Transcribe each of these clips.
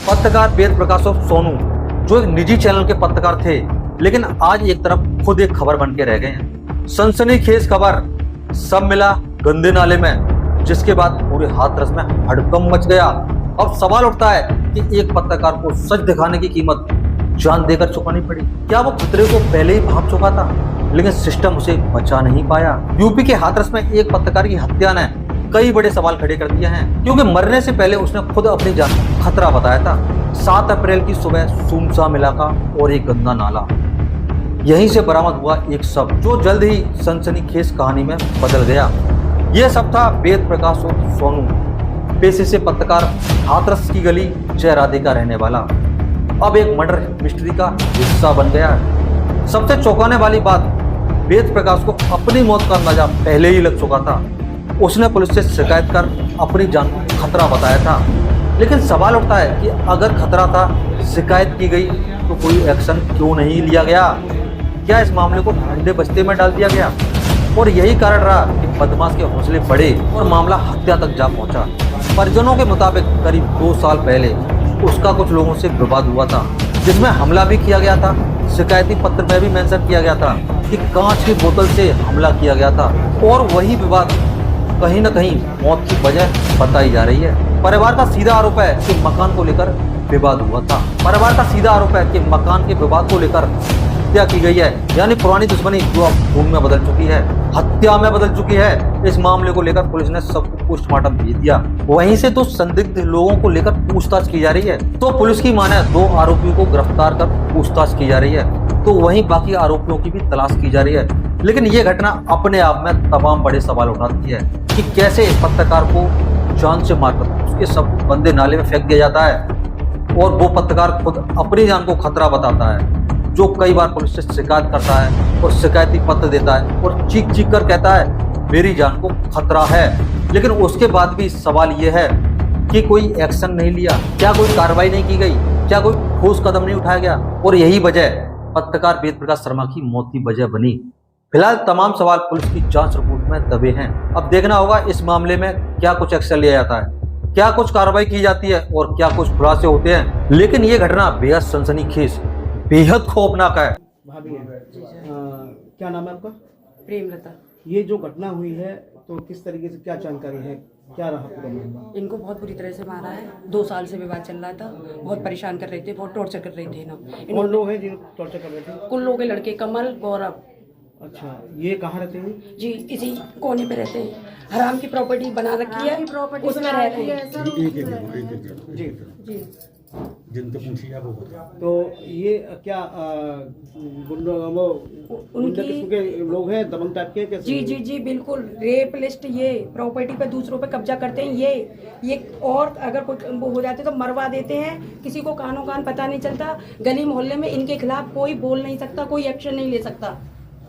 पत्रकार वेद प्रकाश और सोनू जो एक निजी चैनल के पत्रकार थे, लेकिन आज एक तरफ खुद एक खबर बन के रह गए हैं। सनसनीखेज खबर, सब मिला गंदे नाले में, जिसके बाद पूरे हाथरस में हड़कंप मच गया। अब सवाल उठता है कि एक पत्रकार को सच दिखाने की कीमत जान देकर चुकानी पड़ी। क्या वो खतरे को पहले ही भांप चुका था, लेकिन सिस्टम उसे बचा नहीं पाया? यूपी के हाथरस में एक पत्रकार की हत्या ने कई बड़े सवाल खड़े कर दिए हैं, क्योंकि मरने से पहले उसने खुद अपनी जान को खतरा बताया था। 7 अप्रैल की सुबह सुनसान इलाका और एक गंदा नाला, यहीं से बरामद हुआ एक शव जो जल्द ही सनसनीखेज कहानी में बदल गया। यह सब था वेद प्रकाश और सोनू, पेशे से पत्रकार, हाथरस की गली जय राधे का रहने वाला, अब एक मर्डर मिस्ट्री का हिस्सा बन गया है। सबसे चौंकाने वाली बात, वेद प्रकाश को अपनी मौत का अंदाजा पहले ही लग चुका था। उसने पुलिस से शिकायत कर अपनी जान को खतरा बताया था। लेकिन सवाल उठता है कि अगर खतरा था, शिकायत की गई, तो कोई एक्शन क्यों नहीं लिया गया? क्या इस मामले को ठंडे बस्ते में डाल दिया गया? और यही कारण रहा कि बदमाश के हौसले बढ़े और मामला हत्या तक जा पहुंचा। परिजनों के मुताबिक करीब 2 साल पहले उसका कुछ लोगों से विवाद हुआ था, जिसमें हमला भी किया गया था। शिकायती पत्र में भी मेंशन किया गया था कि कांच की बोतल से हमला किया गया था, और वही विवाद कहीं न कहीं मौत की वजह बताई जा रही है। परिवार का सीधा आरोप है कि मकान को लेकर विवाद हुआ था। परिवार का सीधा आरोप है कि मकान के विवाद को लेकर हत्या की गई है, यानी पुरानी दुश्मनी जो अब खून में बदल चुकी है, हत्या में बदल चुकी है। इस मामले को लेकर पुलिस ने सबको पोस्टमार्टम भेज दिया। वहीं से 2 संदिग्ध लोगों को लेकर पूछताछ की जा रही है। तो पुलिस की माने 2 आरोपियों को गिरफ्तार कर पूछताछ की जा रही है, तो वहीं बाकी आरोपियों की भी तलाश की जा रही है। लेकिन ये घटना अपने आप में तमाम बड़े सवाल उठाती है कि कैसे पत्रकार को जान से मारकर उसके सब गंदे नाले में फेंक दिया जाता है, और वो पत्रकार खुद अपनी जान को खतरा बताता है, जो कई बार पुलिस से शिकायत करता है और शिकायती पत्र देता है और चीख चीख कर कहता है मेरी जान को खतरा है। लेकिन उसके बाद भी सवाल ये है कि कोई एक्शन नहीं लिया, क्या कोई कार्रवाई नहीं की गई, क्या कोई ठोस कदम नहीं उठाया गया? और यही वजह पत्रकार वेद प्रकाश शर्मा की मौत की वजह बनी। फिलहाल तमाम सवाल पुलिस की जांच रिपोर्ट में दबे हैं। अब देखना होगा इस मामले में क्या कुछ एक्शन लिया जाता है, क्या कुछ कार्रवाई की जाती है और क्या कुछ खुलासे होते हैं। लेकिन ये घटना बेहद सनसनीखेज, बेहद खौफनाक है। भाभी क्या नाम है आपका? प्रेमलता। ये जो घटना हुई है तो किस तरीके से, क्या जानकारी है, क्या रहा पूरा मामला? इनको बहुत बुरी तरह से मारा है। 2 साल से विवाद चल रहा था, बहुत परेशान कर रहे थे, बहुत टॉर्चर कर रहे थे ना। कौन लोग हैं जिन टॉर्चर कर रहे थे? कुल लोग के लड़के, कमल, गौरव। अच्छा, ये कहाँ रहते हैं? जी इसी कोने पे रहते हैं। हराम की प्रॉपर्टी बना रखी है, उसमें रह रहे हैं। जी जी जिनसे पूछिए आप वो बताओ। तो ये क्या गुंडा किस्म के लोग हैं, दबंग टाइप के कैसे? जी जी जी बिल्कुल, रेप लिस्ट, ये प्रॉपर्टी पे दूसरों पे कब्जा करते हैं। ये और अगर कुछ वो हो जाते तो मरवा देते हैं। किसी को कानों कान पता नहीं चलता। गली मोहल्ले में इनके खिलाफ कोई बोल नहीं सकता, कोई एक्शन नहीं ले सकता।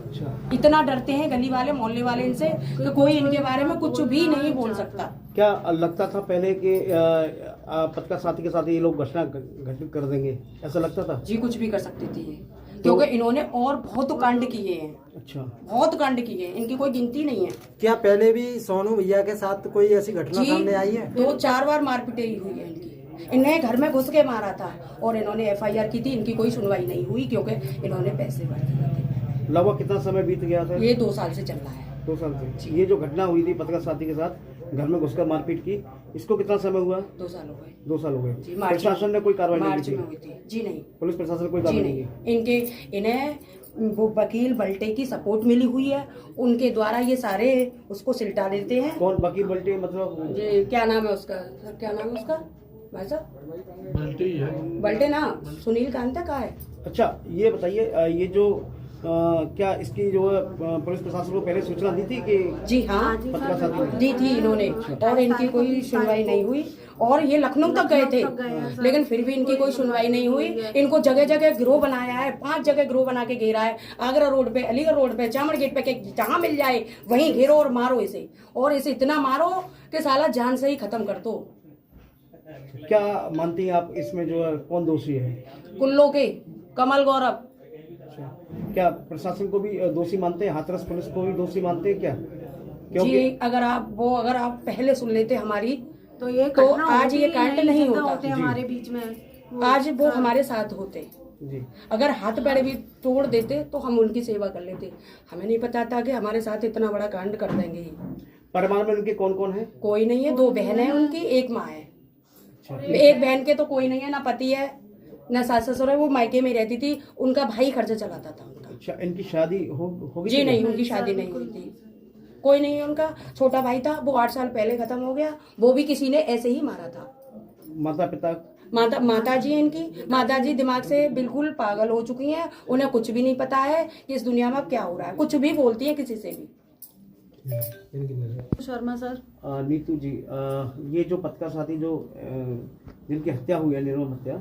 अच्छा, इतना डरते हैं गली वाले, मोहल्ले वाले इनसे कि कोई इनके बारे में कुछ भी नहीं बोल सकता। क्या लगता था पहले कि पत्रकार साथी के साथ ये लोग घटना घटित कर देंगे, ऐसा लगता था? जी कुछ भी कर सकते थे ये, क्योंकि इन्होंने और बहुत कांड किए हैं। अच्छा, बहुत कांड किए हैं, इनकी कोई गिनती नहीं है। क्या पहले भी सोनू भैया के साथ कोई ऐसी घटना सामने आई है? 2-4 बार मारपीटाई हुई है इनकी। इन्हें घर में घुस के मारा था और इन्होंने FIR की थी। इनकी कोई सुनवाई नहीं हुई क्योंकि इन्होंने पैसे भर दिए थे। लगभग कितना समय बीत गया था? ये 2 साल से चल रहा है। 2 साल से। ये जो घटना हुई थी पत्रकार साथी के साथ, घर में घुसकर मारपीट की, इसको कितना समय हुआ? 2 साल हो गए। 2 साल हो गए। जी, मार्च प्रशासन ने कोई कार्रवाई नहीं मार्च की में हुई थी? जी नहीं, पुलिस प्रशासन ने कोई जी कार्रवाई नहीं नहीं। इन्हें वो वकील बल्टे की सपोर्ट मिली हुई है, उनके द्वारा ये सारे उसको सिलटा देते हैं। कौन वकील बल्टे? मतलब ये क्या नाम है उसका सर, क्या नाम है उसका भाई साहब? बल्टे ना, सुनील कांता का है। अच्छा, ये बताइए, ये जो क्या इसकी जो पुलिस प्रशासन को पहले सूचना दी थी कि जी हाँ पत्रकार साथी ने? दी थी इन्होंने, और इनकी कोई सुनवाई नहीं हुई। और ये लखनऊ तक गए थे, लेकिन फिर भी इनकी कोई सुनवाई नहीं हुई। इनको जगह जगह गिरोह बनाया है, 5 जगह गिरोह बना के घेरा है। आगरा रोड पे, अलीगढ़ रोड पे, चामड़ गेट पे, जहाँ मिल जाए वहीं घेरो और मारो इसे, और इसे इतना मारो कि साला जान से ही खत्म कर दो। क्या मानती हैं आप इसमें जो है कौन दोषी है? कुल्लो के कमल, गौरव। क्या प्रशासन को भी दोषी मानते हैं? हाथरस पुलिस को भी दोषी मानते हैं क्या? क्योंकि जी अगर आप पहले सुन लेते हमारी, तो ये तो घटना आज होती ये है, कांड नई नहीं जगह होता। होते हमारे बीच में। आज वो हमारे साथ होते, जी अगर हाथ पैर भी तोड़ देते तो हम उनकी सेवा कर लेते। हमें नहीं पता था कि हमारे साथ इतना बड़ा कांड कर देंगे ये। परिवार में उनके कौन कौन है? कोई नहीं है, 2 बहन है उनकी, 1 माँ है। एक बहन के तो कोई नहीं है, ना पति है ना सास ससुर है, वो मायके में रहती थी, उनका भाई खर्चा चलाता था उनका। अच्छा, इनकी शादी हो गई जी थी? नहीं, उनकी शादी नहीं हुई थी, कोई नहीं है उनका। छोटा भाई था, वो 8 साल पहले खत्म हो गया, वो भी किसी ने ऐसे ही मारा था। माता पिता? माता जी है इनकी, माता जी दिमाग से बिल्कुल पागल हो चुकी हैं, उन्हें कुछ भी नहीं पता है कि इस दुनिया में अब क्या हो रहा है, कुछ भी बोलती है किसी से भी। शर्मा सर। नीतू जी, ये जो पत्रकार साथी जो जिनकी हत्या हुई है, निर्मम हत्या,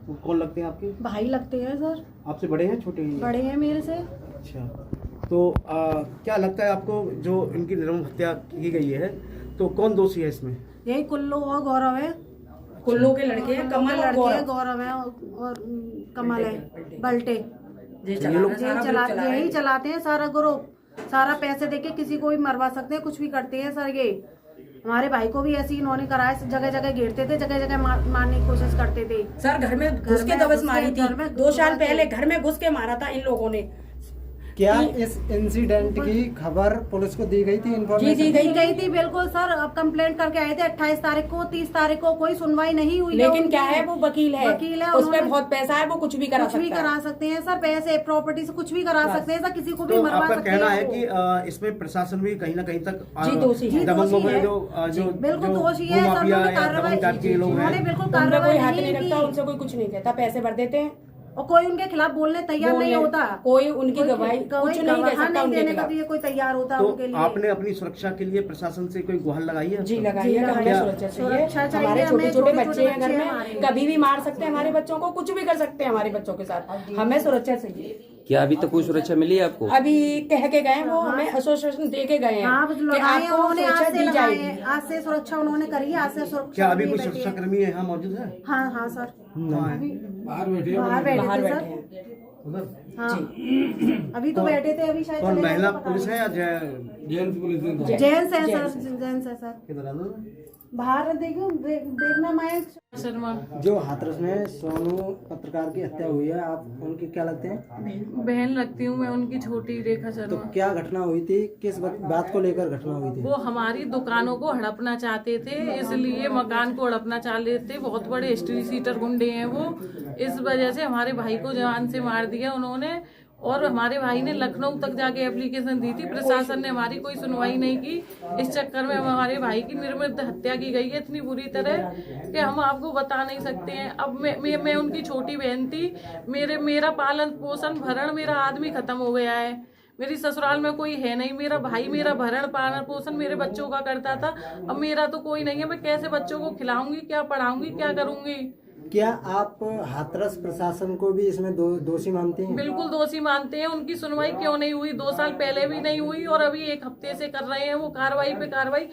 वो कौन लगते हैं आपके? भाई लगते हैं सर। आपसे बड़े हैं छोटे हैं? बड़े हैं मेरे से। अच्छा, तो क्या लगता है आपको जो इनकी निर्मम हत्या की गई है, तो कौन दोषी है इसमें? यही कुल्लू और गौरव है। कुल्लू के लड़के हैं, कमल और लड़के हैं, गौरव। गौरव है और कमल है, बल्टे। ये यही चलाते हैं सारा ग्रुप। सारा पैसे देके किसी को भी मरवा सकते हैं, कुछ भी करते हैं सर ये। हमारे भाई को भी ऐसे ही इन्होंने कराया, जगह जगह घेरते थे, जगह जगह मारने की कोशिश करते थे। सर घर में घुस के दबस मारी थी, 2 साल पहले घर में घुस के मारा था इन लोगों ने। क्या इस इंसिडेंट की खबर पुलिस को दी गई थी? जी इन्फॉर्मेशन दी गई थी बिल्कुल सर। अब कंप्लेंट करके आए थे 28 तारीख को, 30 तारीख को कोई सुनवाई नहीं हुई। लेकिन क्या है, वो वकील है, उस पे बहुत पैसा है, वो कुछ भी करा सकते हैं सर। पैसे प्रॉपर्टी से कुछ भी करा सकते हैं सर, किसी को भी तो मरवा आपका सकते हैं। कहना है कि इसमें प्रशासन भी कहीं ना कहीं तक जी दोषी है। दबंगों में बिल्कुल दोषी है सर। उन्होंने कार्रवाई बिल्कुल कार्रवाई हाथ नहीं नहीं रखता, की उनसे कोई कुछ नहीं कहता, पैसे भर देते हैं और कोई उनके खिलाफ बोलने तैयार नहीं होता। कोई उनकी गवाही कुछ नहीं कह सकता उनके देने का खिलाफ। भी कोई तैयार होता तो उनके लिए। आपने अपनी सुरक्षा के लिए प्रशासन से कोई गुहार लगाई है? जी लगाई है, हमें सुरक्षा सुरक्षा चाहिए। चाहिए, हमारे छोटे हमें छोटे छोटे बच्चे हैं घर बच्चे में, हमारे। कभी भी मार सकते हैं हमारे बच्चों को, कुछ भी कर सकते हैं हमारे बच्चों के साथ, हमें सुरक्षा चाहिए। क्या अभी तक कोई सुरक्षा मिली है आपको? अभी कह के गए वो, हमें एसोसिएशन दे के गए हैं हाँ, कि लगाए आपको उन्होंने, सुरक्षा आज से दी लगाए जाएगी। हैं। आज से सुरक्षा उन्होंने करी है, आज से सुरक्षा। क्या अभी कोई बैठी सुरक्षा है। कर्मी यहाँ मौजूद है? हाँ हाँ सर, कहाँ है? बाहर बाहर बैठे बैठे थे सर। हैं। उधर? हाँ अभी तो बैठे थे, अभी शायद कौन, चले गए, महिला पता पुलिस नहीं। है या जेंट्स है सर, जेंट्स है सर। किधर अंदर? बाहर देखो, देखना माया शर्मा। जो हाथरस में सोनू पत्रकार की हत्या हुई है, आप उनके क्या लगते हैं? बहन लगती हूँ मैं उनकी, छोटी रेखा तो शर्मा। क्या घटना हुई थी, किस बात को लेकर घटना हुई थी? वो हमारी दुकानों को हड़पना चाहते थे, इसलिए मकान को हड़पना चाहते थे। बहुत बड़े हिस्ट्री सीटर गुंडे हैं वो, इस वजह से हमारे भाई को जान से मार दिया उन्होंने। और हमारे भाई ने लखनऊ तक जाके एप्लीकेशन दी थी, प्रशासन ने हमारी कोई सुनवाई नहीं की। इस चक्कर में हमारे भाई की निर्मम हत्या की गई है इतनी बुरी तरह कि हम आपको बता नहीं सकते हैं। अब मैं उनकी छोटी बहन थी, मेरा पालन पोषण भरण मेरा आदमी खत्म हो गया है। मेरी ससुराल में कोई है नहीं, मेरा भाई मेरा भरण पालन पोषण मेरे बच्चों का करता था, अब मेरा तो कोई नहीं है। मैं कैसे बच्चों को खिलाऊंगी, क्या पढ़ाऊंगी, क्या करूंगी? क्या आप हाथरस प्रशासन को भी इसमें दोषी मानते हैं? बिल्कुल दोषी मानते हैं। उनकी सुनवाई क्यों नहीं हुई? 2 साल पहले भी नहीं हुई और अभी 1 हफ्ते से कर रहे हैं वो कार्रवाई पे कार्रवाई।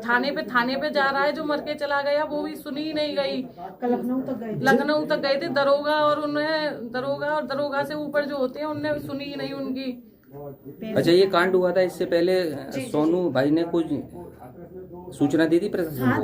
थाने पे जा रहा है, जो मर के चला गया वो भी सुनी ही नहीं गई। लखनऊ तक गए थे दरोगा, और उन्हें दरोगा से ऊपर जो होते हैं उनने सुनी ही नहीं उनकी। अच्छा, ये कांड हुआ था, इससे पहले सोनू भाई ने कुछ सूचना दी थी प्रशासन हाँ, को?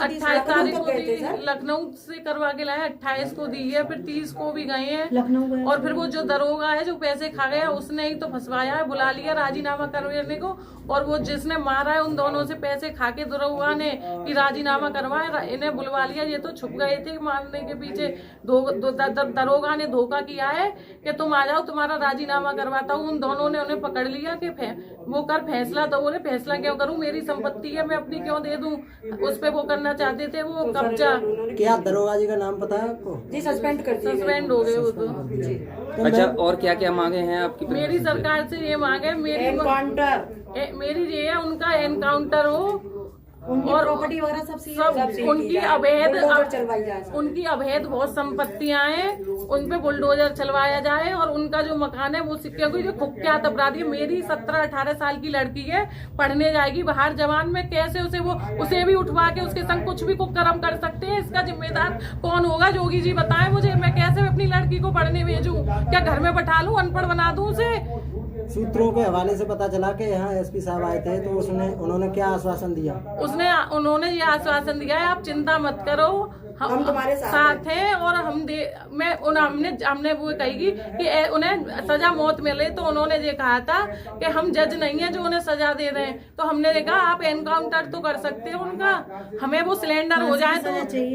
28 तारीख को दी, लखनऊ से करवा के लाया, 28 को दी है, फिर 30 को भी गए हैं। और फिर वो जो दरोगा है जो पैसे खा गया, उसने ही तो फंसवाया है, बुला लिया राजीनामा करवाने को। और वो जिसने मारा है उन दोनों से पैसे खा के दरोगा ने कि राजीनामा करवाए, इन्हें बुलवा लिया। ये तो छुप गए थे मारने के पीछे। दरोगा ने धोखा किया है कि तुम आ जाओ, तुम्हारा राजीनामा करवाता हूँ। उन दोनों ने उन्हें पकड़ लिया कि वो कर फैसला। तो बोले फैसला क्यों करूँ, मेरी संपत्ति है, मैं अपनी क्यों दे दूं? उस पे वो करना चाहते थे वो कब्जा। क्या दरोगा जी का नाम पता है आपको? जी सस्पेंड कर दिए, सस्पेंड हो गए वो तो। अच्छा, और क्या क्या मांगे हैं आपकी? मेरी सरकार से ये मांगे, मेरी ये है उनका एनकाउंटर हो और प्रॉपर्टी वगैरह सब उनकी अवैध बहुत संपत्तियां हैं, उन पे बुलडोजर चलवाया जाए। और उनका जो मकान है वो क्योंकि जो कुख्यात अपराधी, मेरी 17-18 साल की लड़की है, पढ़ने जाएगी बाहर जवान में, कैसे उसे भी उठवा के उसके संग कुछ भी कुकर्म कर सकते हैं? इसका जिम्मेदार कौन होगा? जोगी जी बताएं मुझे, मैं कैसे अपनी लड़की को पढ़ने भेजूं? क्या घर में बैठा लूं, अनपढ़ बना दूं उसे? सूत्रों के हवाले से पता चला कि यहाँ एसपी साहब आए थे, तो उन्होंने क्या आश्वासन दिया? उन्होंने ये आश्वासन दिया है, आप चिंता मत करो, हम तुम्हारे साथ हैं और हमने वो कही कि उन्हें सजा मौत मिले, तो उन्होंने ये कहा था कि हम जज नहीं है जो उन्हें सजा दे रहे हैं, तो हमने देखा आप एनकाउंटर तो कर सकते हो उनका, हमें वो सिलेंडर हो जाए तो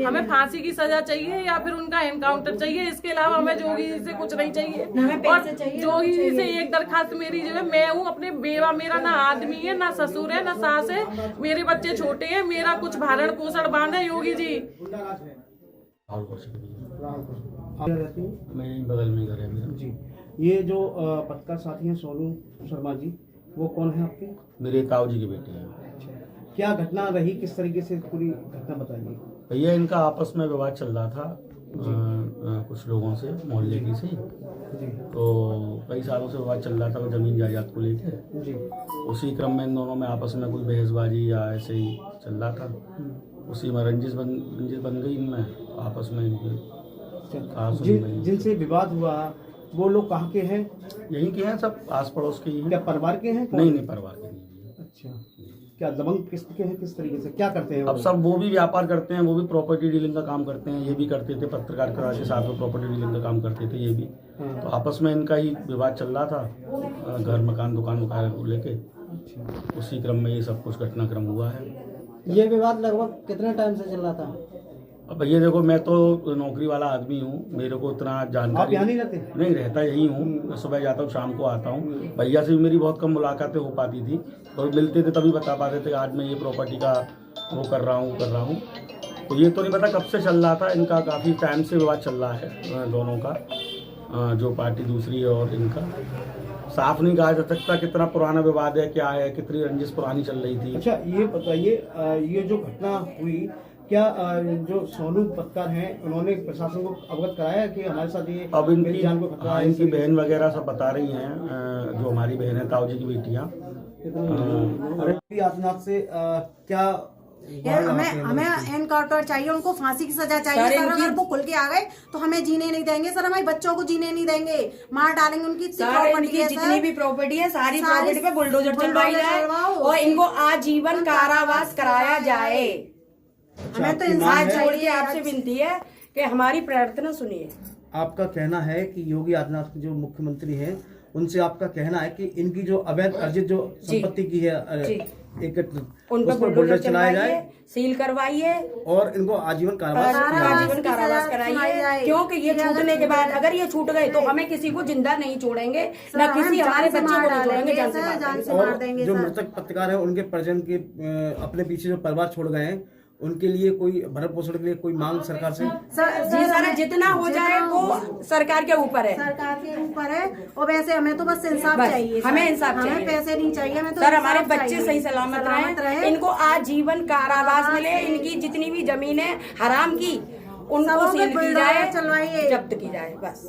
हमें फांसी की सजा चाहिए या फिर उनका एनकाउंटर चाहिए, इसके अलावा हमें जोगी से कुछ नहीं चाहिए। और जोगी से एक दरखास्त मेरी जो है, मैं हूँ अपने बेवा, मेरा ना आदमी है ना ससुर है ना सास है, मेरे बच्चे छोटे हैं, मेरा कुछ भरण पोषण बांध है योगी जी। और कुछ नहीं। आप रहती हैं? मैं यहीं बगल में घर है मेरा। जी, ये जो पत्रकार साथी हैं सोनू शर्मा जी, वो कौन है आपके? मेरे ताऊ जी की बेटी है। क्या घटना रही, किस तरीके से पूरी घटना बताइए। भैया इनका आपस में विवाद चल रहा था कुछ लोगों से, मोहल्ले की से, जी तो कई सालों से विवाद चल रहा था वो जमीन जायदाद को लेकर। जी उसी क्रम में इन दोनों में आपस में कोई बहसबाजी या ऐसे ही चल रहा था, उसी में रंजिश बन गई इनमें आपस में इनकी। जिनसे विवाद हुआ वो लोग कहाँ के हैं? यहीं के हैं, सब आस पड़ोस के ही हैं। क्या परिवार के हैं? नहीं परिवार के नहीं। अच्छा, क्या दबंग किसके हैं, किस तरीके से क्या करते हैं? अब सब वो भी व्यापार करते हैं, वो भी प्रॉपर्टी डीलिंग का काम करते हैं, ये भी करते थे, पत्रकार के साथ में प्रॉपर्टी डीलिंग का काम करते थे ये भी। तो आपस में इनका ही विवाद चल रहा था, घर मकान दुकान वकान को लेके। उसी क्रम में ये सब कुछ घटनाक्रम हुआ है। ये विवाद लगभग कितने टाइम से चल रहा था? अब भैया देखो, मैं तो नौकरी वाला आदमी हूँ, मेरे को इतना जानकारी। आप यहाँ नहीं रहते? नहीं रहता, यही हूँ, मैं सुबह जाता हूँ शाम को आता हूँ। भैया से भी मेरी बहुत कम मुलाकातें हो पाती थी, तो मिलते थे तभी बता पाते थे आज मैं ये प्रॉपर्टी का वो कर रहा हूँ। तो ये तो नहीं पता कब से चल रहा था, इनका काफ़ी टाइम से विवाद चल रहा है दोनों का, जो पार्टी दूसरी है और इनका। साफ नहीं कहा जा सकता कितना पुराना विवाद है, क्या है, कितनी रंजिश पुरानी चल रही थी। अच्छा, ये बताइए, ये जो घटना हुई, क्या जो सोनू पत्रकार हैं उन्होंने प्रशासन को अवगत कराया कि हमारे साथ ये अब मेरी जान को खतरा है? इनकी बहन वगैरह सब बता रही हैं, जो हमारी बहन है, ताऊ जी की बेटियाँ। आदिनाथ से क्या हमें एनकाउंटर चाहिए, उनको फांसी की सजा चाहिए सर। अगर वो खुल के आ गए तो हमें जीने नहीं देंगे सर, हमारे बच्चों को जीने नहीं देंगे, मार डालेंगे। उनकी जितनी भी प्रॉपर्टी है सारी प्रॉपर्टी पे बुलडोजर चलवाई जाए और इनको आजीवन कारावास कराया जाए। हमें तो इंसान छोड़ के आपसे विनती है कि हमारी प्रार्थना सुनिए। आपका कहना है कि योगी आदित्यनाथ जो मुख्यमंत्री हैं, उनसे आपका कहना है कि इनकी जो अवैध अर्जित जो संपत्ति की है एक उन पर बुलडोजर चलाया जाए, सील करवाइए और इनको आजीवन कारावास कराइए, क्योंकि ये छूटने के बाद अगर ये छूट गए तो हमें किसी को जिंदा नहीं छोड़ेंगे, न किसी हमारे बच्चे को नहीं छोड़ेंगे, जान से मार देंगे। जो मृतक पत्रकार है उनके परिजन के अपने पीछे जो परिवार छोड़ गए हैं, उनके लिए कोई भरण पोषण के लिए कोई मांग सरकार से? जी सर, जितना हो जाए वो सरकार के ऊपर है, सरकार के ऊपर है। और वैसे हमें तो बस इंसाफ चाहिए, हमें इंसाफ चाहिए, हमें पैसे नहीं चाहिए, हमें तो सर हमारे बच्चे सही सलामत रहे, इनको आजीवन कारावास मिले, इनकी जितनी भी जमीन है हराम की उनको सील की जाए, जब्त की जाए बस।